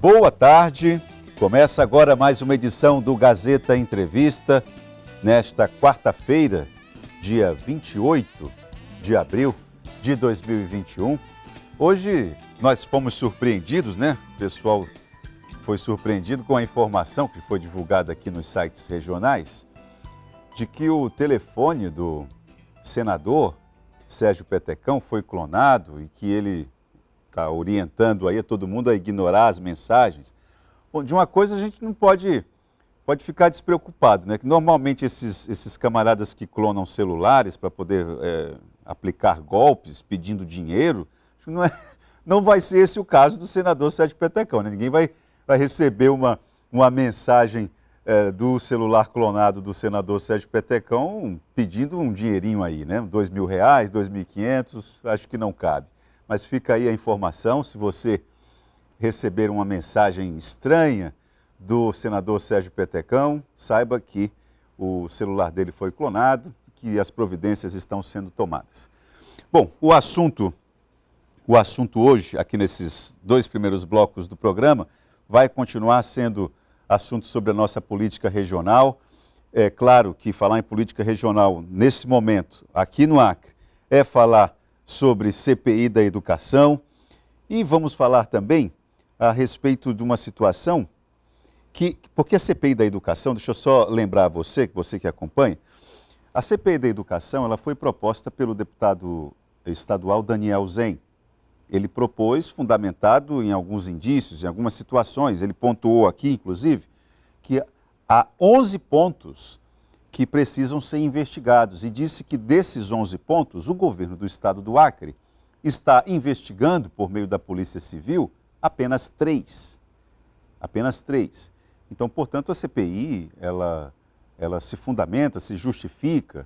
Boa tarde, começa agora mais uma edição do Gazeta Entrevista, nesta quarta-feira, dia 28 de abril de 2021. Hoje nós fomos surpreendidos, né? O pessoal foi surpreendido com a informação que foi divulgada aqui nos sites regionais, de que o telefone do senador Sérgio Petecão foi clonado e que ele está orientando aí a todo mundo a ignorar as mensagens. Bom, de uma coisa a gente não pode ficar despreocupado, né? Que normalmente esses camaradas que clonam celulares para poder aplicar golpes pedindo dinheiro, não vai ser esse o caso do senador Sérgio Petecão, né? Ninguém vai receber uma mensagem do celular clonado do senador Sérgio Petecão pedindo um dinheirinho aí, né? R$2.000, R$2.500, acho que não cabe. Mas fica aí a informação, se você receber uma mensagem estranha do senador Sérgio Petecão, saiba que o celular dele foi clonado, que as providências estão sendo tomadas. Bom, o assunto hoje, aqui nesses dois primeiros blocos do programa, vai continuar sendo assunto sobre a nossa política regional. É claro que falar em política regional nesse momento, aqui no Acre, é falar sobre CPI da educação e vamos falar também a respeito de uma situação porque a CPI da educação, deixa eu só lembrar você que acompanha, a CPI da educação ela foi proposta pelo deputado estadual Daniel Zen. Ele propôs, fundamentado em alguns indícios, em algumas situações, ele pontuou aqui, inclusive, que há 11 pontos que precisam ser investigados e disse que desses 11 pontos, o governo do estado do Acre está investigando, por meio da Polícia Civil, apenas 3. Apenas 3. Então, portanto, a CPI, ela se fundamenta, se justifica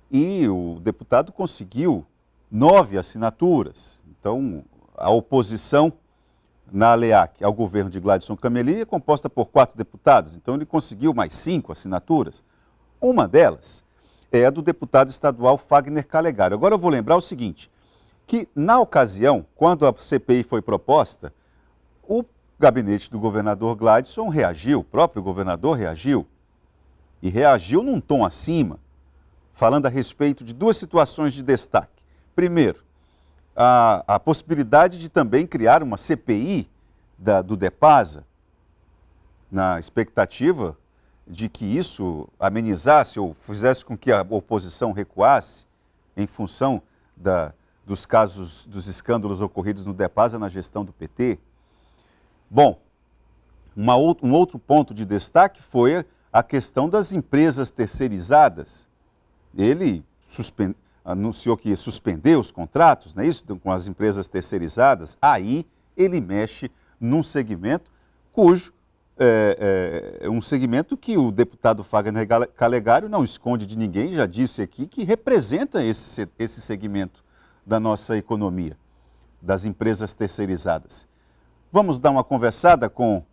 e o deputado conseguiu 9 assinaturas. Então, a oposição na ALEAC ao governo de Gladson Cameli é composta por 4 deputados, então ele conseguiu mais 5 assinaturas. Uma delas é a do deputado estadual Fagner Calegari. Agora eu vou lembrar o seguinte, que na ocasião, quando a CPI foi proposta, o gabinete do governador Gladson reagiu, o próprio governador reagiu, e reagiu num tom acima, falando a respeito de 2 situações de destaque. Primeiro, a possibilidade de também criar uma CPI do DEPASA, na expectativa de que isso amenizasse ou fizesse com que a oposição recuasse em função dos casos, dos escândalos ocorridos no DEPASA na gestão do PT. Bom, um outro ponto de destaque foi a questão das empresas terceirizadas. Ele anunciou que ia suspender os contratos, não é isso, com as empresas terceirizadas. Aí ele mexe num segmento cujo um segmento que o deputado Fagner Calegari não esconde de ninguém, já disse aqui, que representa esse segmento da nossa economia, das empresas terceirizadas. Vamos dar uma conversada com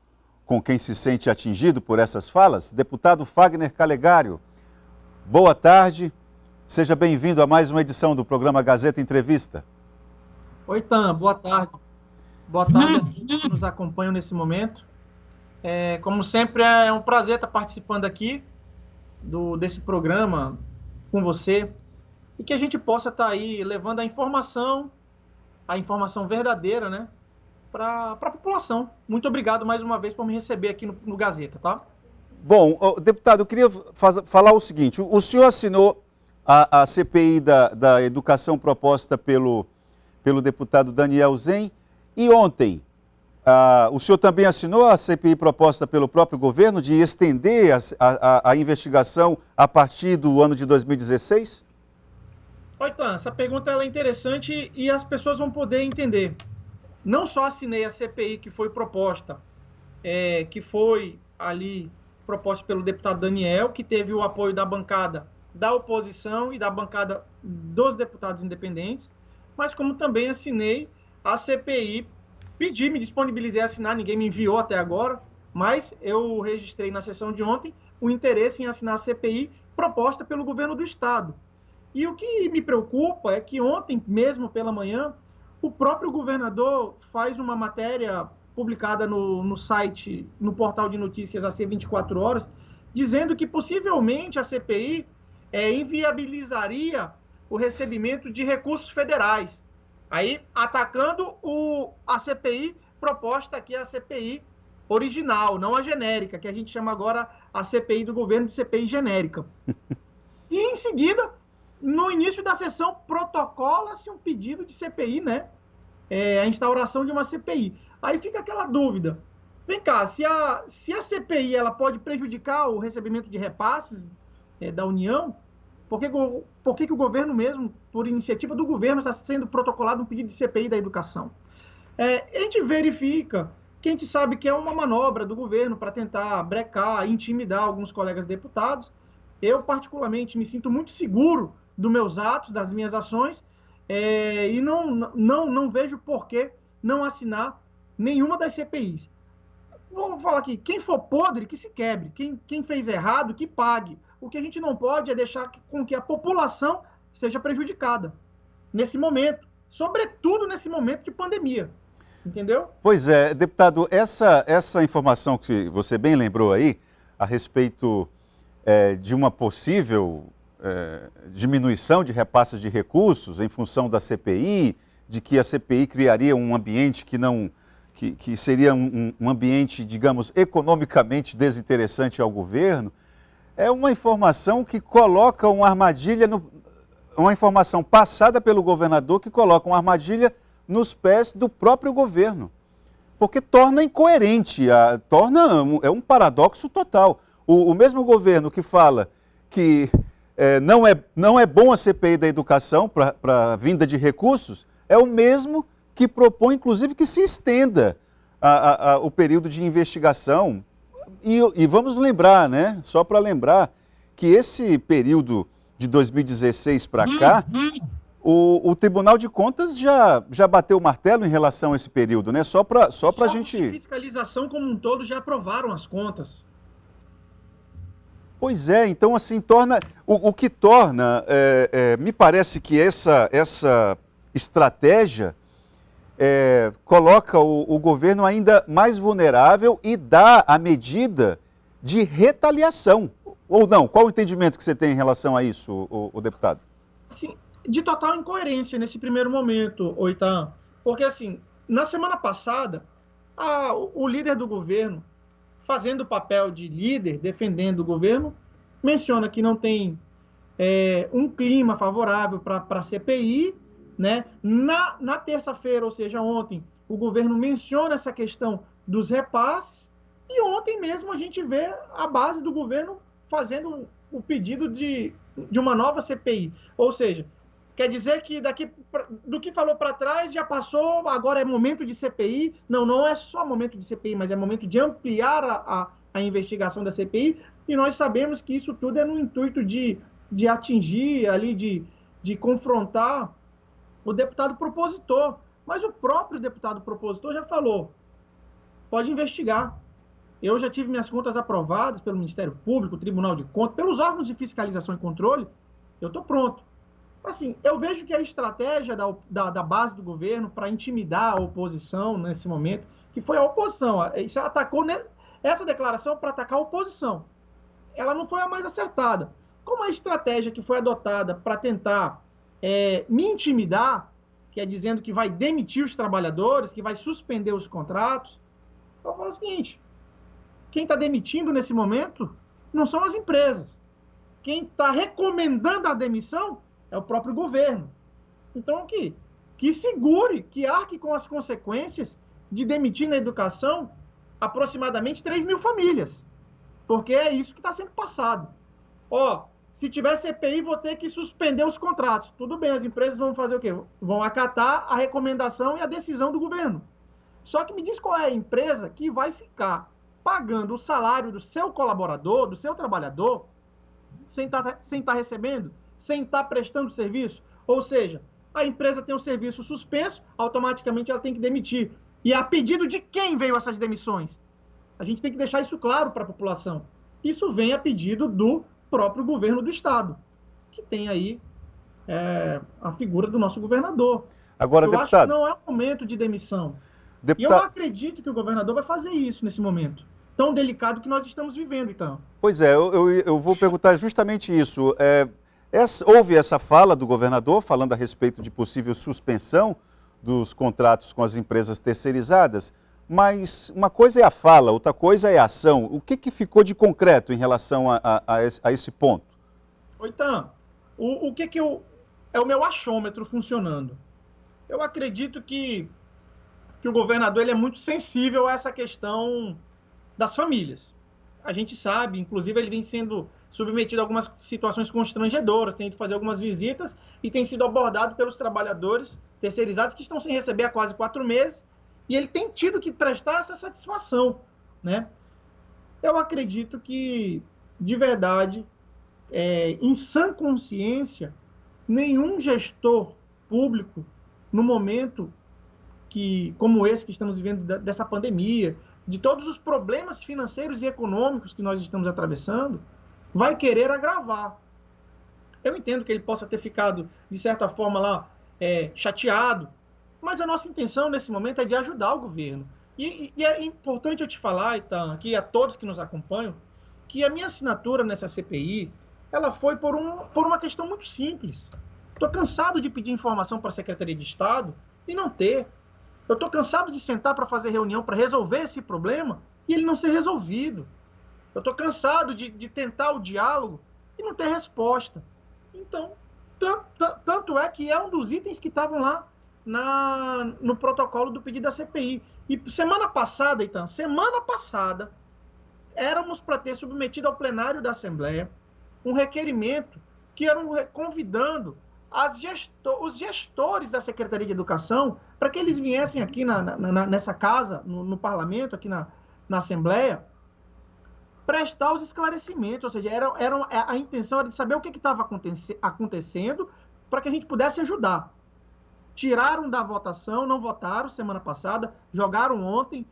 quem se sente atingido por essas falas? Deputado Fagner Calegari, boa tarde, seja bem-vindo a mais uma edição do programa Gazeta Entrevista. Oi, Tam, boa tarde. Boa tarde a todos que nos acompanham nesse momento. Como sempre, é um prazer estar participando aqui desse programa com você e que a gente possa estar aí levando a informação verdadeira, né, para a população. Muito obrigado mais uma vez por me receber aqui no Gazeta, tá? Bom, deputado, eu queria falar o seguinte, o senhor assinou a CPI da educação proposta pelo deputado Daniel Zen e ontem, o senhor também assinou a CPI proposta pelo próprio governo de estender a investigação a partir do ano de 2016? Oi, Tan, essa pergunta é interessante e as pessoas vão poder entender. Não só assinei a CPI que foi proposta, que foi ali proposta pelo deputado Daniel, que teve o apoio da bancada da oposição e da bancada dos deputados independentes, mas como também assinei a CPI, me disponibilizei a assinar, ninguém me enviou até agora, mas eu registrei na sessão de ontem o interesse em assinar a CPI proposta pelo governo do estado. E o que me preocupa é que ontem, mesmo pela manhã, o próprio governador faz uma matéria publicada no site, no portal de notícias AC 24 Horas, dizendo que possivelmente a CPI inviabilizaria o recebimento de recursos federais. Aí, atacando a CPI proposta aqui, a CPI original, não a genérica, que a gente chama agora a CPI do governo de CPI genérica. E, em seguida, no início da sessão, protocola-se um pedido de CPI, né? A instauração de uma CPI. Aí fica aquela dúvida. Vem cá, se a CPI ela pode prejudicar o recebimento de repasses da União, por que o governo mesmo, por iniciativa do governo, está sendo protocolado um pedido de CPI da educação? A gente verifica que a gente sabe que é uma manobra do governo para tentar brecar, intimidar alguns colegas deputados. Eu, particularmente, me sinto muito seguro dos meus atos, das minhas ações, e não vejo por que não assinar nenhuma das CPIs. Vou falar aqui, quem for podre, que se quebre. Quem fez errado, que pague. O que a gente não pode é deixar com que a população seja prejudicada nesse momento, sobretudo nesse momento de pandemia. Entendeu? Pois é, deputado, essa informação que você bem lembrou aí, a respeito de uma possível diminuição de repasses de recursos em função da CPI, de que a CPI criaria um ambiente que seria um ambiente, digamos, economicamente desinteressante ao governo, é uma informação que coloca uma armadilha, uma informação passada pelo governador que coloca uma armadilha nos pés do próprio governo, porque torna incoerente, é um paradoxo total. O mesmo governo que fala que não é bom a CPI da educação para a vinda de recursos, é o mesmo que propõe, inclusive, que se estenda o período de investigação. E vamos lembrar, né, só para lembrar, que esse período de 2016 para cá, o Tribunal de Contas já bateu o martelo em relação a esse período, né? Só para a gente... A fiscalização como um todo já aprovaram as contas. Pois é, então assim, o que torna, me parece que essa estratégia coloca o governo ainda mais vulnerável e dá a medida de retaliação. Ou não? Qual o entendimento que você tem em relação a isso, o deputado? Sim, de total incoerência nesse primeiro momento, Oitan. Porque, assim, na semana passada, o líder do governo, fazendo o papel de líder, defendendo o governo, menciona que não tem um clima favorável para a CPI, né? Na terça-feira, ou seja, ontem, o governo menciona essa questão dos repasses, e ontem mesmo a gente vê a base do governo fazendo o pedido de uma nova CPI. Ou seja, quer dizer que do que falou para trás já passou, agora é momento de CPI. Não é só momento de CPI, mas é momento de ampliar a investigação da CPI, e nós sabemos que isso tudo é no intuito de atingir, ali, de confrontar o deputado propositor. Mas o próprio deputado propositor já falou, pode investigar. Eu já tive minhas contas aprovadas pelo Ministério Público, Tribunal de Contas, pelos órgãos de fiscalização e controle, eu estou pronto. Assim, eu vejo que a estratégia da base do governo para intimidar a oposição nesse momento, que foi a oposição, isso atacou essa declaração para atacar a oposição. Ela não foi a mais acertada. Como a estratégia que foi adotada para tentar me intimidar, que é dizendo que vai demitir os trabalhadores, que vai suspender os contratos, eu falo o seguinte, quem está demitindo nesse momento não são as empresas. Quem está recomendando a demissão é o próprio governo. Então, que segure, que arque com as consequências de demitir na educação aproximadamente 3 mil famílias. Porque é isso que está sendo passado. Se tiver CPI, vou ter que suspender os contratos. Tudo bem, as empresas vão fazer o quê? Vão acatar a recomendação e a decisão do governo. Só que me diz qual é a empresa que vai ficar pagando o salário do seu colaborador, do seu trabalhador, sem estar recebendo, sem estar prestando serviço. Ou seja, a empresa tem o serviço suspenso, automaticamente ela tem que demitir. E a pedido de quem veio essas demissões? A gente tem que deixar isso claro para a população. Isso vem a pedido do próprio governo do Estado, que tem aí a figura do nosso governador. Agora, eu deputado, acho que não é um momento de demissão. E eu não acredito que o governador vai fazer isso nesse momento tão delicado que nós estamos vivendo, então. Pois é, eu vou perguntar justamente isso. Houve essa fala do governador falando a respeito de possível suspensão dos contratos com as empresas terceirizadas, mas uma coisa é a fala, outra coisa é a ação. O que ficou de concreto em relação a esse ponto? Então, o que é o meu achômetro funcionando? Eu acredito que o governador ele é muito sensível a essa questão das famílias. A gente sabe, inclusive ele vem sendo submetido a algumas situações constrangedoras, tem de fazer algumas visitas e tem sido abordado pelos trabalhadores terceirizados que estão sem receber há quase 4 meses e ele tem tido que prestar essa satisfação, né? Eu acredito que, de verdade, em sã consciência, nenhum gestor público, no momento como esse que estamos vivendo dessa pandemia, de todos os problemas financeiros e econômicos que nós estamos atravessando, vai querer agravar. Eu entendo que ele possa ter ficado, de certa forma, lá chateado, mas a nossa intenção nesse momento é de ajudar o governo. E é importante eu te falar, Itan, aqui a todos que nos acompanham, que a minha assinatura nessa CPI, ela foi por uma questão muito simples. Estou cansado de pedir informação para a Secretaria de Estado e não ter. Eu estou cansado de sentar para fazer reunião para resolver esse problema e ele não ser resolvido. Eu estou cansado de tentar o diálogo e não ter resposta. Então, tanto é que é um dos itens que estavam lá no protocolo do pedido da CPI. E semana passada, éramos para ter submetido ao plenário da Assembleia um requerimento que era convidando os gestores da Secretaria de Educação para que eles viessem aqui nessa casa, no parlamento, aqui na Assembleia, prestar os esclarecimentos, ou seja, a intenção era de saber o que estava acontecendo para que a gente pudesse ajudar. Tiraram da votação, não votaram semana passada, jogaram ontem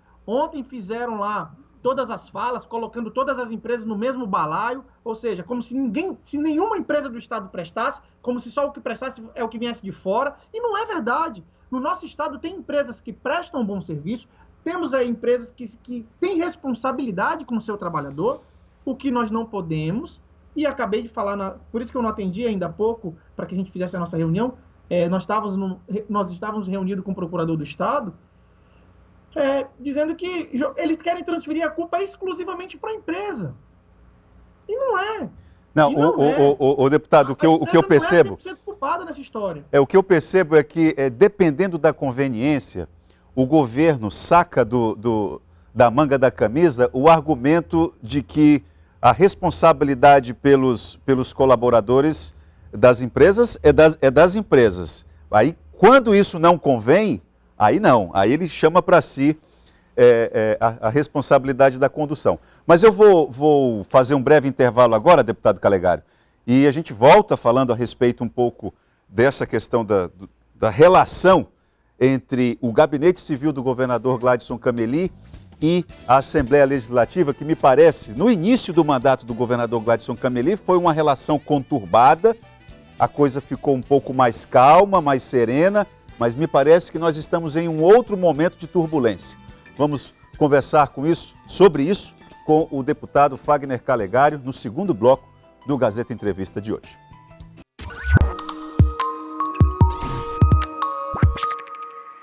fizeram lá todas as falas, colocando todas as empresas no mesmo balaio, ou seja, como se nenhuma empresa do Estado prestasse, como se só o que prestasse é o que viesse de fora, e não é verdade. No nosso Estado tem empresas que prestam um bom serviço, temos aí empresas que têm responsabilidade com o seu trabalhador, o que nós não podemos, e acabei de falar, por isso que eu não atendi ainda há pouco, para que a gente fizesse a nossa reunião, nós estávamos reunidos com o procurador do Estado, dizendo que eles querem transferir a culpa exclusivamente para a empresa. E não é. Não, o deputado, o que eu percebo... Não é 100% culpada nessa história. O que eu percebo é que, dependendo da conveniência, o governo saca da manga da camisa o argumento de que a responsabilidade pelos colaboradores das empresas é das empresas. Aí, quando isso não convém, aí não. Aí ele chama para si a responsabilidade da condução. Mas eu vou fazer um breve intervalo agora, deputado Calegari, e a gente volta falando a respeito um pouco dessa questão da relação entre o Gabinete Civil do governador Gladson Cameli e a Assembleia Legislativa, que me parece, no início do mandato do governador Gladson Cameli, foi uma relação conturbada, a coisa ficou um pouco mais calma, mais serena, mas me parece que nós estamos em um outro momento de turbulência. Vamos conversar sobre isso com o deputado Fagner Calegari no segundo bloco do Gazeta Entrevista de hoje.